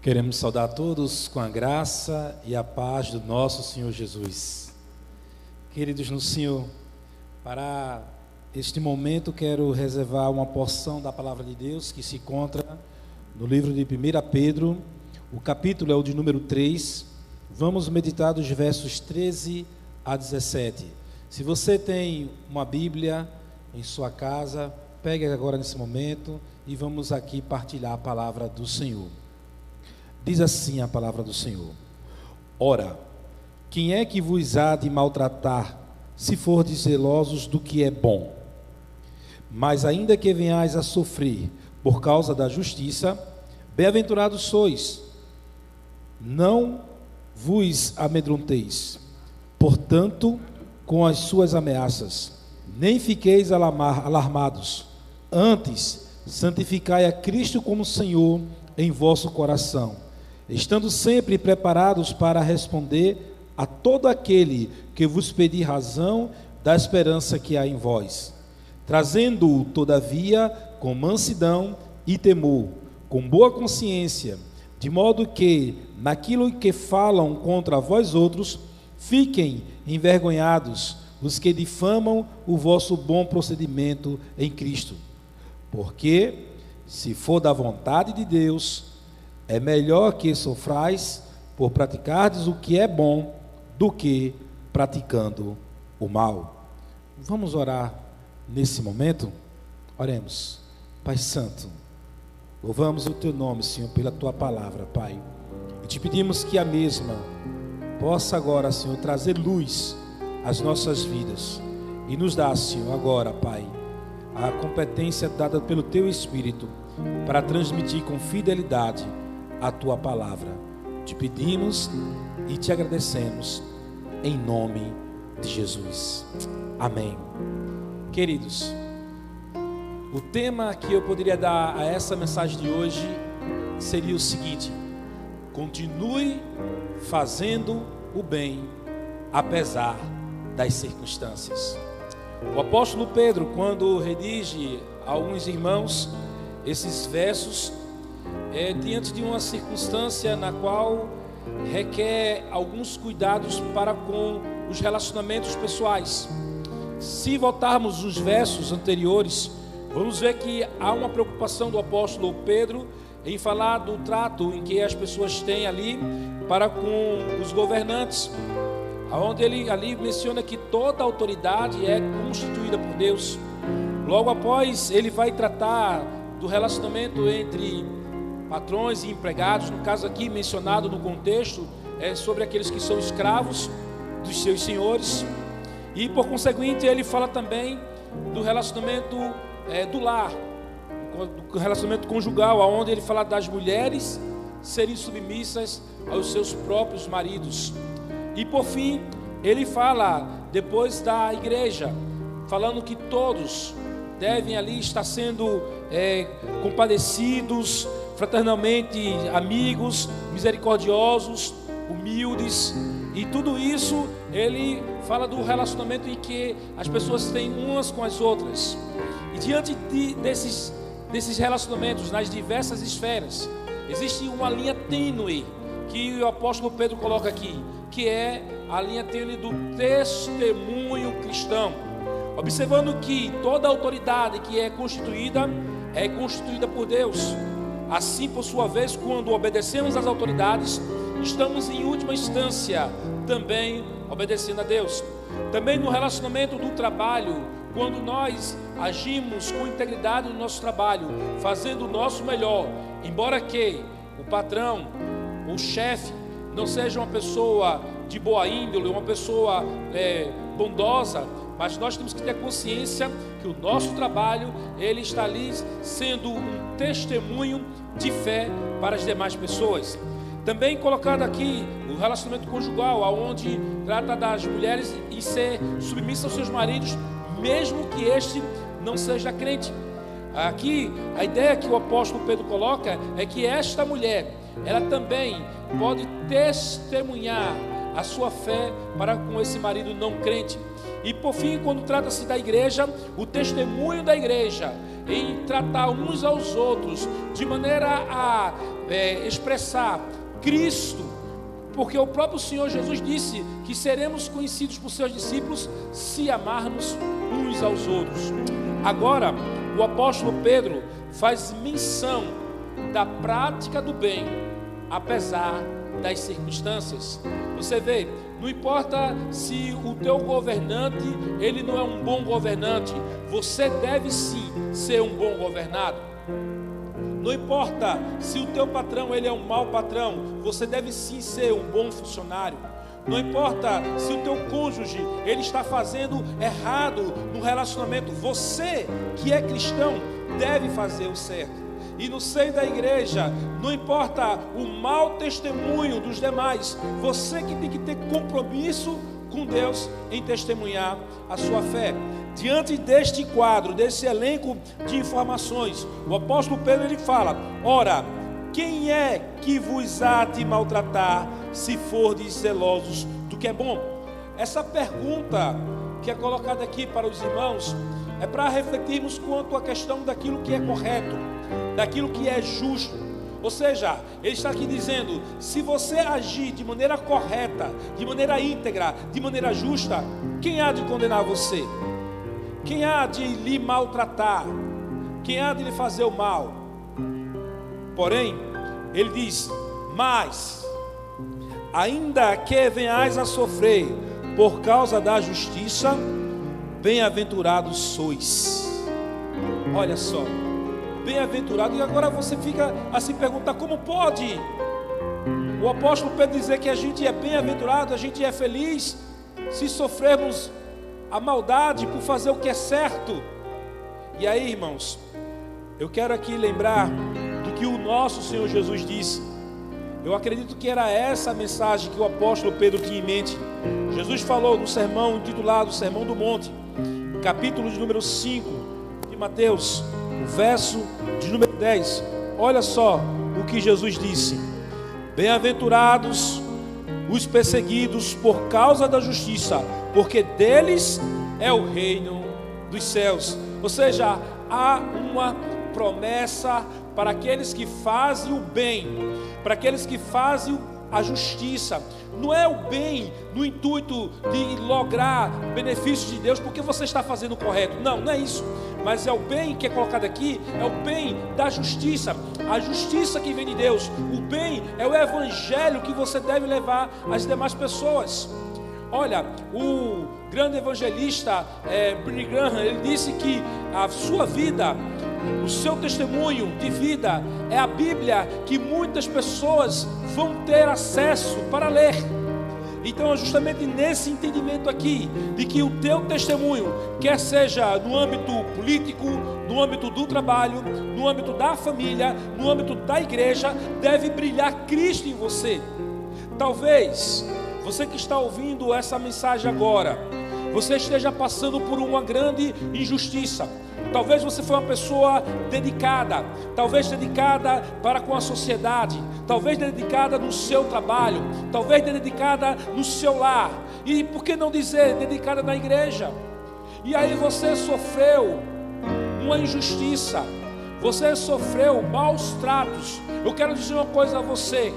Queremos saudar a todos com a graça e a paz do nosso Senhor Jesus. Queridos no Senhor, para este momento quero reservar uma porção da palavra de Deus que se encontra no livro de 1 Pedro, o capítulo é o de número 3. Vamos meditar dos versos 13 a 17. Se você tem uma Bíblia em sua casa, pegue agora nesse momento e vamos aqui partilhar a palavra do Senhor. Diz assim a palavra do Senhor: Ora, quem é que vos há de maltratar, se fordes zelosos do que é bom? Mas ainda que venhais a sofrer por causa da justiça, bem-aventurados sois. Não vos amedronteis, portanto, com as suas ameaças, nem fiqueis alarmados. Antes, santificai a Cristo como Senhor em vosso coração, estando sempre preparados para responder a todo aquele que vos pedir razão da esperança que há em vós, trazendo-o, todavia, com mansidão e temor, com boa consciência, de modo que, naquilo que falam contra vós outros, fiquem envergonhados os que difamam o vosso bom procedimento em Cristo. Porque, se for da vontade de Deus, é melhor que sofrais por praticardes o que é bom do que praticando o mal. Vamos orar nesse momento? Oremos. Pai Santo, louvamos o Teu nome, Senhor, pela Tua palavra, Pai. E te pedimos que a mesma possa agora, Senhor, trazer luz às nossas vidas. E nos dá, Senhor, agora, Pai, a competência dada pelo Teu Espírito para transmitir com fidelidade a Tua palavra. Te pedimos e te agradecemos em nome de Jesus. Amém. Queridos, o tema que eu poderia dar a essa mensagem de hoje seria o seguinte: continue fazendo o bem apesar das circunstâncias. O apóstolo Pedro, quando redige a alguns irmãos esses versos, diante de uma circunstância na qual requer alguns cuidados para com os relacionamentos pessoais. Se voltarmos os versos anteriores, vamos ver que há uma preocupação do apóstolo Pedro em falar do trato em que as pessoas têm ali para com os governantes, onde ele ali menciona que toda autoridade é constituída por Deus. Logo após, ele vai tratar do relacionamento entre patrões e empregados. No caso aqui mencionado no contexto é sobre aqueles que são escravos dos seus senhores. E por conseguinte ele fala também do relacionamento do lar, do relacionamento conjugal, onde ele fala das mulheres serem submissas aos seus próprios maridos. E por fim ele fala depois da igreja, falando que todos devem ali estar sendo compadecidos, fraternalmente amigos, misericordiosos, humildes. E tudo isso ele fala do relacionamento em que as pessoas têm umas com as outras. E diante desses relacionamentos nas diversas esferas, existe uma linha tênue que o apóstolo Pedro coloca aqui, que é a linha tênue do testemunho cristão, observando que toda autoridade que é constituída por Deus. Assim, por sua vez, quando obedecemos às autoridades, estamos em última instância também obedecendo a Deus. Também no relacionamento do trabalho, quando nós agimos com integridade no nosso trabalho, fazendo o nosso melhor, embora que o patrão, o chefe, não seja uma pessoa de boa índole, uma pessoa bondosa, mas nós temos que ter consciência que o nosso trabalho, ele está ali sendo um testemunho de fé para as demais pessoas. Também colocado aqui o relacionamento conjugal, onde trata das mulheres em ser submissa aos seus maridos, mesmo que este não seja crente. Aqui a ideia que o apóstolo Pedro coloca é que esta mulher, ela também pode testemunhar a sua fé para com esse marido não crente. E por fim, quando trata-se da igreja, o testemunho da igreja em tratar uns aos outros de maneira a expressar Cristo, porque o próprio Senhor Jesus disse que seremos conhecidos por seus discípulos se amarmos uns aos outros. Agora, o apóstolo Pedro faz menção da prática do bem, apesar das circunstâncias. Você vê, não importa se o teu governante, ele não é um bom governante, você deve sim ser um bom governado. Não importa se o teu patrão, ele é um mau patrão, você deve sim ser um bom funcionário. Não importa se o teu cônjuge, ele está fazendo errado no relacionamento, você que é cristão, deve fazer o certo. E no seio da igreja, não importa o mau testemunho dos demais, você que tem que ter compromisso com Deus em testemunhar a sua fé. Diante deste quadro, desse elenco de informações, o apóstolo Pedro ele fala: ora, quem é que vos há de maltratar, se fordes zelosos do que é bom? Essa pergunta que é colocada aqui para os irmãos é para refletirmos quanto à questão daquilo que é correto, daquilo que é justo. Ou seja, ele está aqui dizendo: se você agir de maneira correta, de maneira íntegra, de maneira justa, quem há de condenar você? Quem há de lhe maltratar? Quem há de lhe fazer o mal? Porém, ele diz: mas, ainda que venhais a sofrer por causa da justiça, bem-aventurados sois. Olha só, bem-aventurado. E agora você fica a se perguntar: como pode o apóstolo Pedro dizer que a gente é bem-aventurado, a gente é feliz, se sofrermos a maldade por fazer o que é certo? E aí, irmãos, eu quero aqui lembrar do que o nosso Senhor Jesus disse. Eu acredito que era essa a mensagem que o apóstolo Pedro tinha em mente. Jesus falou no sermão intitulado Sermão do Monte, capítulo de número 5 de Mateus, o verso de número 10. Olha só o que Jesus disse: bem-aventurados os perseguidos por causa da justiça, porque deles é o reino dos céus. Ou seja, há uma promessa para aqueles que fazem o bem, para aqueles que fazem a justiça. Não é o bem no intuito de lograr benefícios de Deus porque você está fazendo o correto. Não, não é isso. Mas é o bem que é colocado aqui, é o bem da justiça, a justiça que vem de Deus. O bem é o evangelho que você deve levar às demais pessoas. Olha, o grande evangelista Billy Graham, ele disse que a sua vida, o seu testemunho de vida é a Bíblia que muitas pessoas vão ter acesso para ler. Então é justamente nesse entendimento aqui, de que o teu testemunho, quer seja no âmbito político, no âmbito do trabalho, no âmbito da família, no âmbito da igreja, deve brilhar Cristo em você. Talvez você que está ouvindo essa mensagem agora, você esteja passando por uma grande injustiça. Talvez você foi uma pessoa dedicada, talvez dedicada para com a sociedade, talvez dedicada no seu trabalho, talvez dedicada no seu lar, e por que não dizer dedicada na igreja? E aí você sofreu uma injustiça, você sofreu maus tratos. Eu quero dizer uma coisa a você: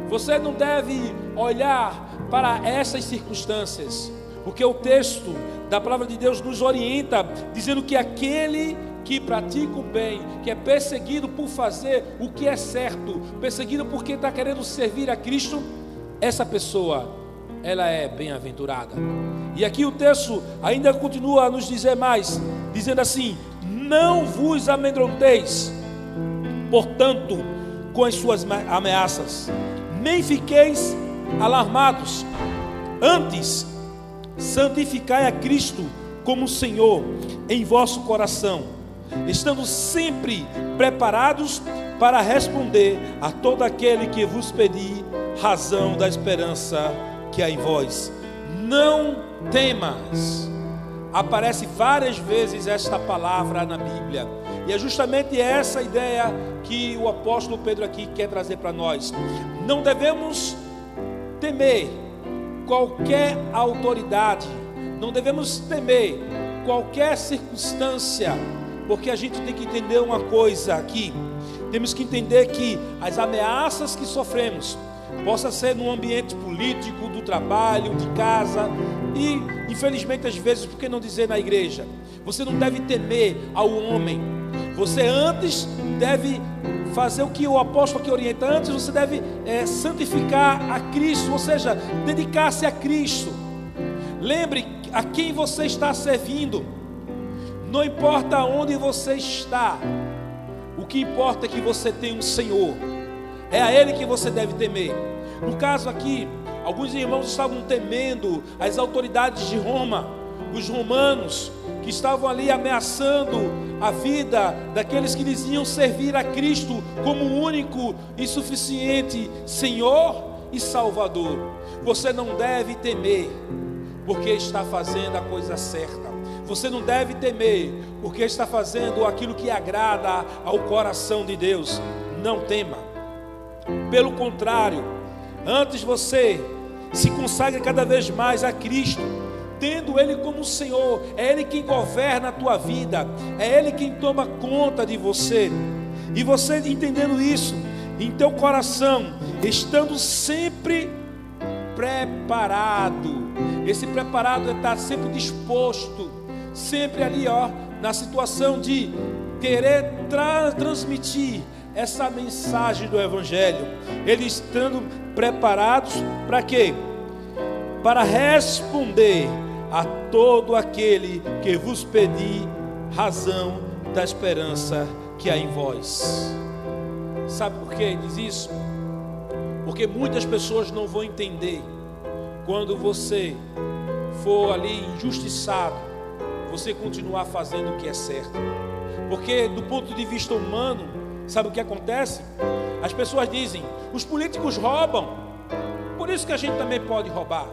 você não deve olhar para essas circunstâncias, porque o texto da palavra de Deus nos orienta, dizendo que aquele que pratica o bem, que é perseguido por fazer o que é certo, perseguido porque está querendo servir a Cristo, essa pessoa, ela é bem-aventurada. E aqui o texto ainda continua a nos dizer mais, dizendo assim: não vos amedronteis, portanto, com as suas ameaças, nem fiqueis alarmados, antes santificai a Cristo como Senhor em vosso coração, estando sempre preparados para responder a todo aquele que vos pedir razão da esperança que há em vós. Não temas. Aparece várias vezes esta palavra na Bíblia, e é justamente essa ideia que o apóstolo Pedro aqui quer trazer para nós. Não devemos temer, qualquer autoridade, não devemos temer qualquer circunstância, porque a gente tem que entender uma coisa aqui. Temos que entender que as ameaças que sofremos, possa ser no ambiente político, do trabalho, de casa e, infelizmente, às vezes, por que não dizer na igreja? Você não deve temer ao homem. Você antes deve fazer o que o apóstolo aqui orienta. Antes você deve santificar a Cristo, ou seja, dedicar-se a Cristo. Lembre a quem você está servindo. Não importa onde você está, o que importa é que você tem um Senhor. É a Ele que você deve temer. No caso aqui, alguns irmãos estavam temendo as autoridades de Roma, os romanos, que estavam ali ameaçando a vida daqueles que diziam servir a Cristo como o único e suficiente Senhor e Salvador. Você não deve temer, porque está fazendo a coisa certa. Você não deve temer, porque está fazendo aquilo que agrada ao coração de Deus. Não tema. Pelo contrário, antes você se consagre cada vez mais a Cristo, tendo Ele como Senhor. É Ele quem governa a tua vida, é Ele quem toma conta de você. E você entendendo isso em teu coração, estando sempre preparado. Esse preparado é estar sempre disposto, sempre ali na situação de querer transmitir essa mensagem do Evangelho. Eles estando preparados para quê? Para responder a todo aquele que vos pedir razão da esperança que há em vós. Sabe por que diz isso? Porque muitas pessoas não vão entender quando você for ali injustiçado, você continuar fazendo o que é certo. Porque do ponto de vista humano, sabe o que acontece? As pessoas dizem, os políticos roubam, por isso que a gente também pode roubar.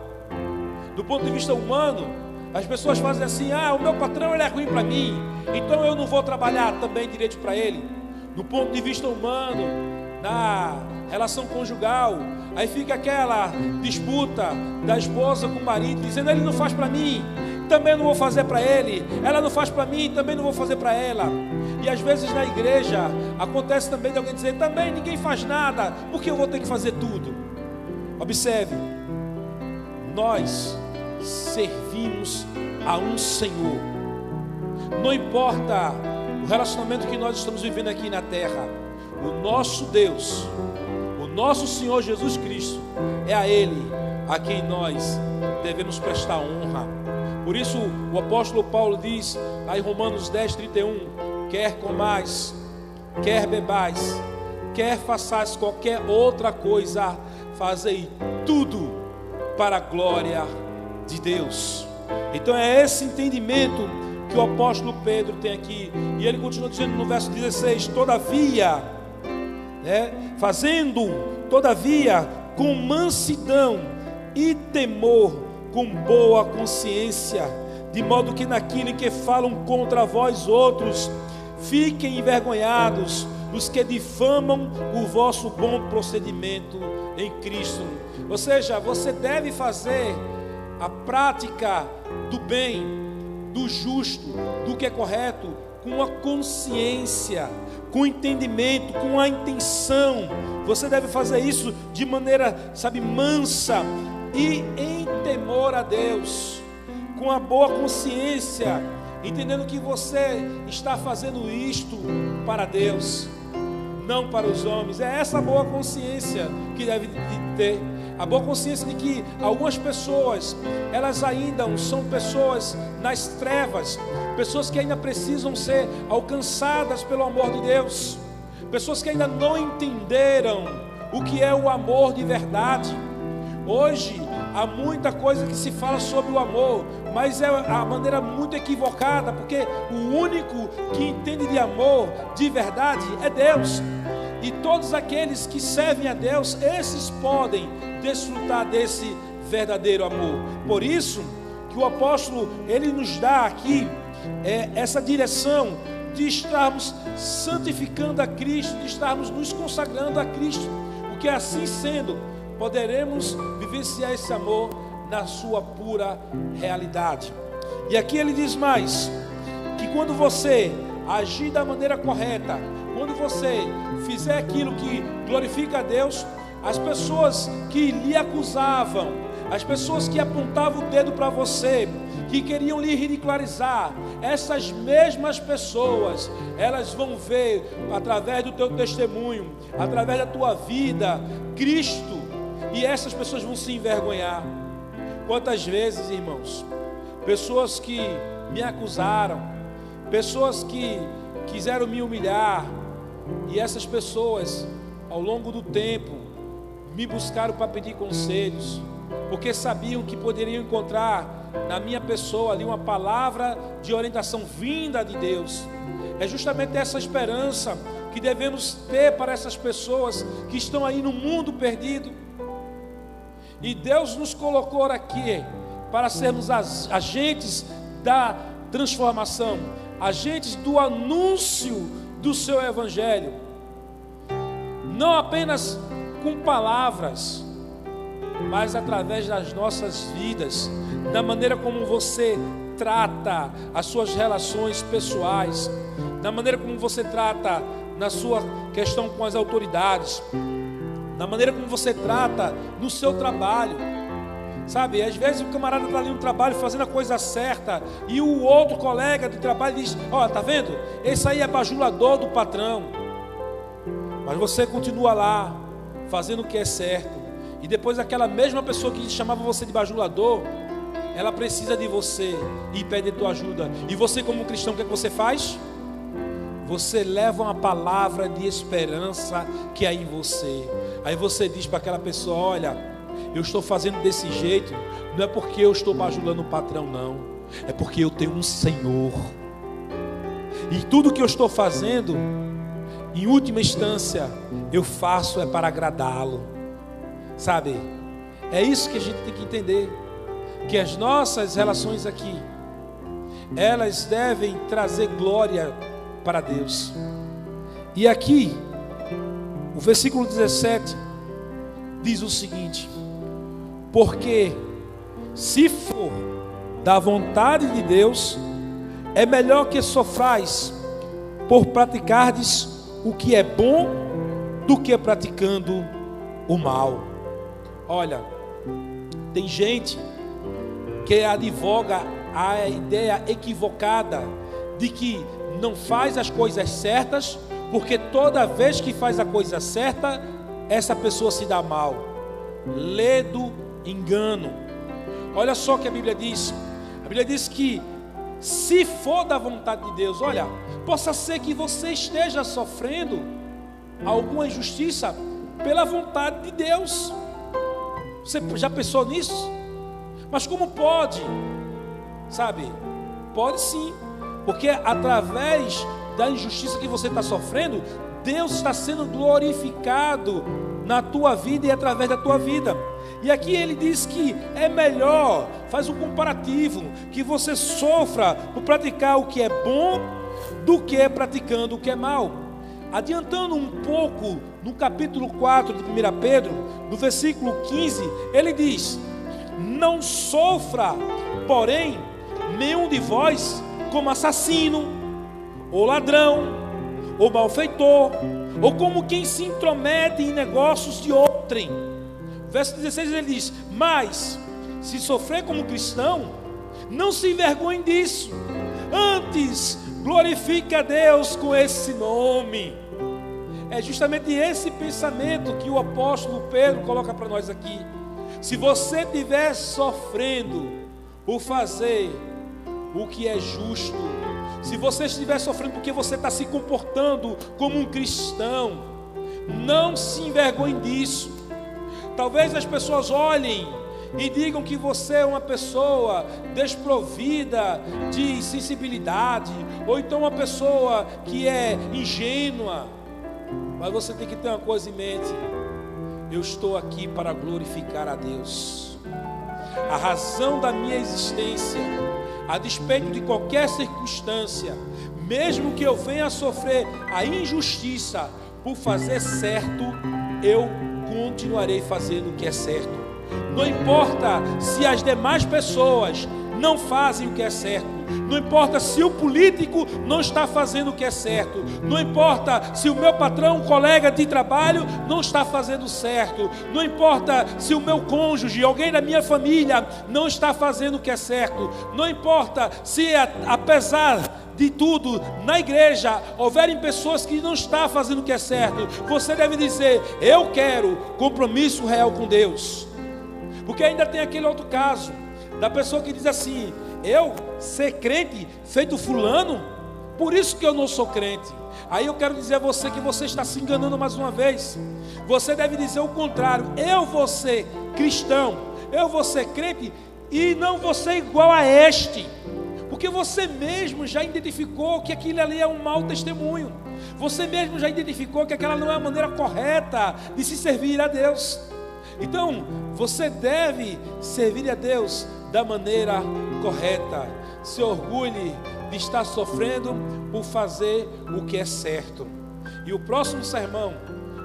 Do ponto de vista humano, as pessoas fazem assim, o meu patrão ele é ruim para mim, então eu não vou trabalhar também direito para ele. Do ponto de vista humano, na relação conjugal, aí fica aquela disputa da esposa com o marido, dizendo, ele não faz para mim, também não vou fazer para ele, ela não faz para mim, também não vou fazer para ela. E às vezes na igreja acontece também de alguém dizer, também ninguém faz nada, porque eu vou ter que fazer tudo. Observe, nós servimos a um Senhor. Não importa o relacionamento que nós estamos vivendo aqui na terra, o nosso Deus, o nosso Senhor Jesus Cristo, é a Ele a quem nós devemos prestar honra. Por isso o apóstolo Paulo diz lá em Romanos 10:31, quer comais, quer bebais, quer façais qualquer outra coisa, fazei tudo para a glória de Deus. Então é esse entendimento que o apóstolo Pedro tem aqui. E ele continua dizendo no verso 16, todavia, fazendo todavia com mansidão e temor, com boa consciência, de modo que naquilo que falam contra vós outros, fiquem envergonhados os que difamam o vosso bom procedimento em Cristo. Ou seja, você deve fazer a prática do bem, do justo, do que é correto, com a consciência, com entendimento, com a intenção. Você deve fazer isso de maneira, mansa e em temor a Deus, com a boa consciência, entendendo que você está fazendo isto para Deus, não para os homens. É essa boa consciência que deve ter. A boa consciência de que algumas pessoas, elas ainda são pessoas nas trevas, pessoas que ainda precisam ser alcançadas pelo amor de Deus, pessoas que ainda não entenderam o que é o amor de verdade. Hoje há muita coisa que se fala sobre o amor, mas é a maneira muito equivocada, porque o único que entende de amor de verdade é Deus. E todos aqueles que servem a Deus, esses podem desfrutar desse verdadeiro amor. Por isso que o apóstolo, ele nos dá aqui essa direção de estarmos santificando a Cristo, de estarmos nos consagrando a Cristo, porque assim sendo, poderemos vivenciar esse amor na sua pura realidade. E aqui ele diz mais, que quando você agir da maneira correta, quando você fizer aquilo que glorifica a Deus, as pessoas que lhe acusavam, as pessoas que apontavam o dedo para você, que queriam lhe ridicularizar, essas mesmas pessoas, elas vão ver através do teu testemunho, através da tua vida, Cristo, e essas pessoas vão se envergonhar. Quantas vezes, irmãos, pessoas que me acusaram, pessoas que quiseram me humilhar, e essas pessoas, ao longo do tempo, me buscaram para pedir conselhos, porque sabiam que poderiam encontrar na minha pessoa ali uma palavra de orientação vinda de Deus. É justamente essa esperança que devemos ter para essas pessoas que estão aí no mundo perdido. E Deus nos colocou aqui para sermos agentes da transformação, agentes do anúncio do seu evangelho, não apenas com palavras, mas através das nossas vidas, da maneira como você trata as suas relações pessoais, da maneira como você trata na sua questão com as autoridades, da maneira como você trata no seu trabalho. Sabe, às vezes o camarada está ali no trabalho fazendo a coisa certa, e o outro colega do trabalho diz: ó, tá vendo? Esse aí é bajulador do patrão. Mas você continua lá, fazendo o que é certo. E depois aquela mesma pessoa que chamava você de bajulador, ela precisa de você e pede a tua ajuda. E você, como cristão, o que é que você faz? Você leva uma palavra de esperança que há em você. Aí você diz para aquela pessoa: olha, eu estou fazendo desse jeito, não é porque eu estou bajulando o patrão, não. É porque eu tenho um Senhor. E tudo que eu estou fazendo, em última instância, eu faço é para agradá-lo. Sabe, é isso que a gente tem que entender, que as nossas relações aqui, elas devem trazer glória para Deus. E aqui, o versículo 17 diz o seguinte: porque se for da vontade de Deus, é melhor que sofrais por praticardes o que é bom do que praticando o mal. Olha, tem gente que advoga a ideia equivocada de que não faz as coisas certas, porque toda vez que faz a coisa certa, essa pessoa se dá mal. Ledo engano. Olha só o que a Bíblia diz. A Bíblia diz que se for da vontade de Deus, olha, possa ser que você esteja sofrendo alguma injustiça pela vontade de Deus. Você já pensou nisso? Mas como pode? Sabe, pode sim, porque através da injustiça que você está sofrendo, Deus está sendo glorificado na tua vida e através da tua vida. E aqui ele diz que é melhor, faz um comparativo, que você sofra por praticar o que é bom do que praticando o que é mal. Adiantando um pouco, no capítulo 4 de 1 Pedro, no versículo 15, ele diz: não sofra, porém, nenhum de vós como assassino, ou ladrão, ou malfeitor, ou como quem se intromete em negócios de outrem. Verso 16 ele diz: mas, se sofrer como cristão, não se envergonhe disso, antes glorifique a Deus com esse nome. É justamente esse pensamento que o apóstolo Pedro coloca para nós aqui. Se você estiver sofrendo por fazer o que é justo, se você estiver sofrendo porque você está se comportando como um cristão, não se envergonhe disso. Talvez as pessoas olhem e digam que você é uma pessoa desprovida de sensibilidade, ou então uma pessoa que é ingênua. Mas você tem que ter uma coisa em mente: eu estou aqui para glorificar a Deus. A razão da minha existência, a despeito de qualquer circunstância, mesmo que eu venha a sofrer a injustiça por fazer certo, eu continuarei fazendo o que é certo, Não importa se as demais pessoas não fazem o que é certo. Não importa se o político não está fazendo o que é certo. Não importa se o meu patrão, um colega de trabalho, não está fazendo certo. Não importa se o meu cônjuge, alguém da minha família, não está fazendo o que é certo. Não importa se, apesar de tudo, na igreja houverem pessoas que não estão fazendo o que é certo. Você deve dizer: eu quero compromisso real com Deus. Porque ainda tem aquele outro caso da pessoa que diz assim: eu ser crente feito fulano, por isso que eu não sou crente. Aí eu quero dizer a você que você está se enganando mais uma vez. Você deve dizer o contrário: eu vou ser cristão, eu vou ser crente e não vou ser igual a este. Porque você mesmo já identificou que aquilo ali é um mau testemunho. Você mesmo já identificou que aquela não é a maneira correta de se servir a Deus. Então, você deve servir a Deus da maneira correta. Se orgulhe de estar sofrendo por fazer o que é certo. E o próximo sermão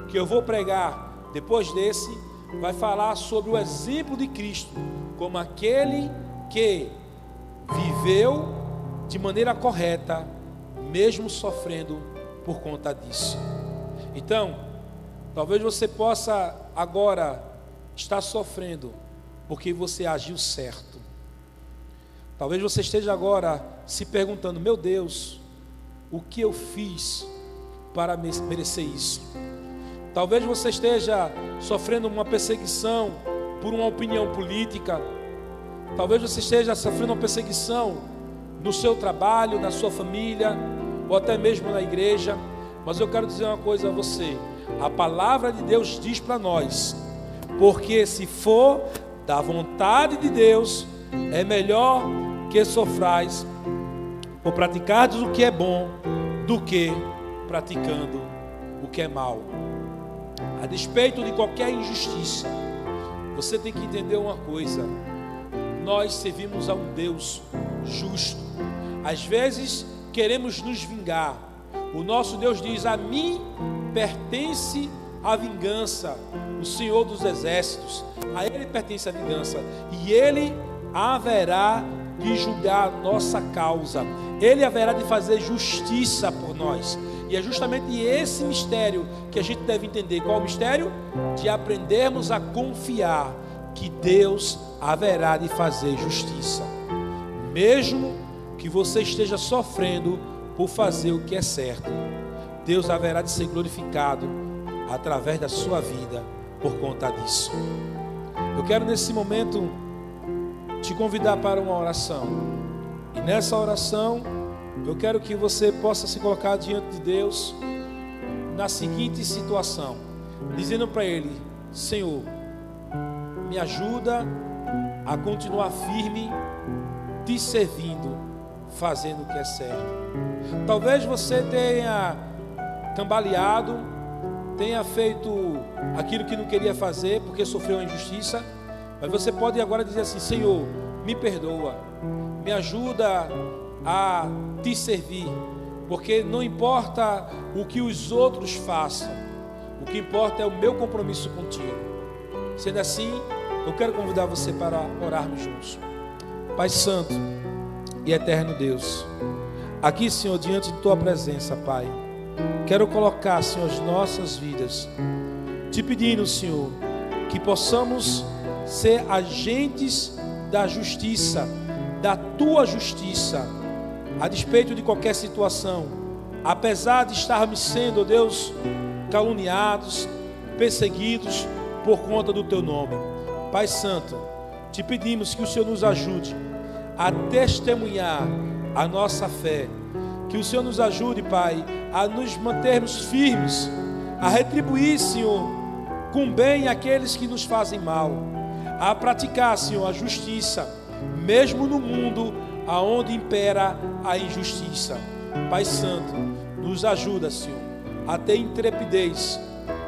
que eu vou pregar depois desse vai falar sobre o exemplo de Cristo como aquele que viveu de maneira correta, mesmo sofrendo por conta disso. Então, talvez você possa agora estar sofrendo porque você agiu certo. Talvez você esteja agora se perguntando: meu Deus, o que eu fiz para merecer isso? Talvez você esteja sofrendo uma perseguição por uma opinião política. Talvez você esteja sofrendo uma perseguição no seu trabalho, na sua família, ou até mesmo na igreja. Mas eu quero dizer uma coisa a você: a palavra de Deus diz para nós: porque se for da vontade de Deus, é melhor que sofrais por praticardes o que é bom, do que praticando o que é mal. A despeito de qualquer injustiça, você tem que entender uma coisa: nós servimos a um Deus justo. Às vezes queremos nos vingar. O nosso Deus diz: a mim pertence a vingança, o Senhor dos exércitos, a Ele pertence a vingança, e Ele haverá de julgar a nossa causa, Ele haverá de fazer justiça por nós. E é justamente esse mistério que a gente deve entender. Qual é o mistério? De aprendermos a confiar que Deus haverá de fazer justiça, mesmo que você esteja sofrendo por fazer o que é certo. Deus haverá de ser glorificado através da sua vida por conta disso. Eu quero nesse momento te convidar para uma oração, e nessa oração eu quero que você possa se colocar diante de Deus na seguinte situação, dizendo para Ele: Senhor, me ajuda a continuar firme, te servindo, fazendo o que é certo. Talvez você tenha cambaleado, tenha feito aquilo que não queria fazer porque sofreu uma injustiça, mas você pode agora dizer assim: Senhor, me perdoa, me ajuda a te servir, porque não importa o que os outros façam, o que importa é o meu compromisso contigo. Sendo assim, eu quero convidar você para orarmos juntos. Pai Santo e Eterno Deus, aqui, Senhor, diante de Tua presença, Pai, quero colocar, Senhor, as nossas vidas, te pedindo, Senhor, que possamos ser agentes da justiça, da Tua justiça, a despeito de qualquer situação, apesar de estarmos sendo, ó Deus, caluniados, perseguidos por conta do Teu nome. Pai Santo, te pedimos que o Senhor nos ajude a testemunhar a nossa fé, que o Senhor nos ajude, Pai, a nos mantermos firmes, a retribuir, Senhor, com bem aqueles que nos fazem mal, a praticar, Senhor, a justiça, mesmo no mundo aonde impera a injustiça. Pai Santo, nos ajuda, Senhor, a ter intrepidez,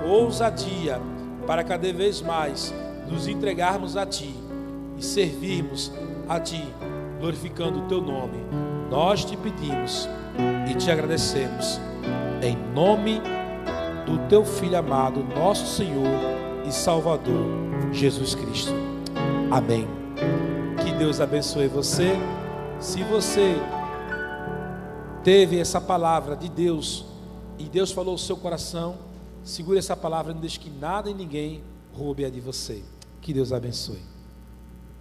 ousadia, para cada vez mais nos entregarmos a Ti e servirmos a Ti, glorificando o Teu nome. Nós te pedimos e te agradecemos, em nome do Teu Filho amado, nosso Senhor e Salvador, Jesus Cristo. Amém. Que Deus abençoe você. Se você teve essa palavra de Deus e Deus falou o seu coração, segure essa palavra e não deixe que nada e ninguém roube a de você. Que Deus abençoe.